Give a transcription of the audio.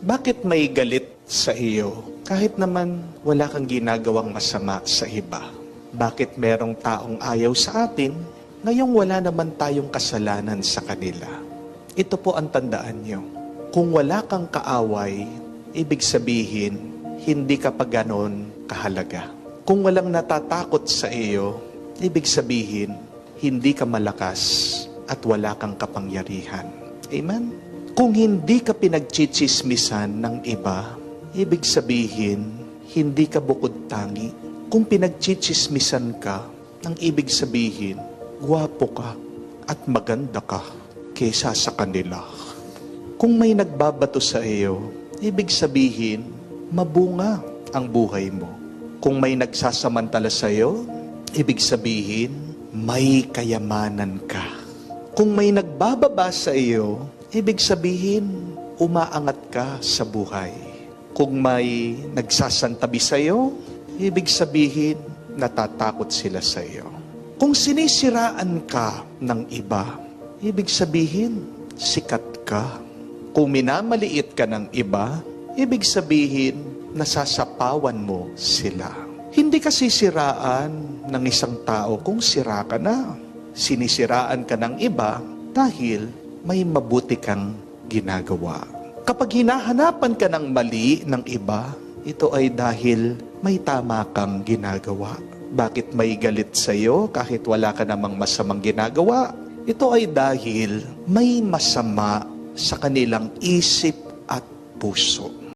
Bakit may galit sa iyo kahit naman wala kang ginagawang masama sa iba? Bakit merong taong ayaw sa atin ngayong wala naman tayong kasalanan sa kanila? Ito po ang tandaan nyo. Kung wala kang kaaway, ibig sabihin, hindi ka pa ganon kahalaga. Kung walang natatakot sa iyo, ibig sabihin, hindi ka malakas at wala kang kapangyarihan. Amen? Kung hindi ka pinagchichismisan ng iba, ibig sabihin, hindi ka bukod tangi. Kung pinagchichismisan ka, ang ibig sabihin, gwapo ka at maganda ka kaysa sa kanila. Kung may nagbabato sa iyo, ibig sabihin, mabunga ang buhay mo. Kung may nagsasamantala sa iyo, ibig sabihin, may kayamanan ka. Kung may nagbababa sa iyo, ibig sabihin, umaangat ka sa buhay. Kung may nagsasantabi sa iyo, ibig sabihin, natatakot sila sa iyo. Kung sinisiraan ka ng iba, ibig sabihin, sikat ka. Kung minamaliit ka ng iba, ibig sabihin, nasasapawan mo sila. Hindi ka sisiraan ng isang tao kung sira ka na. Sinisiraan ka ng iba dahil may mabuti kang ginagawa. Kapag hinahanapan ka ng mali ng iba, ito ay dahil may tama kang ginagawa. Bakit may galit sa iyo kahit wala ka namang masamang ginagawa? Ito ay dahil may masama sa kanilang isip at puso.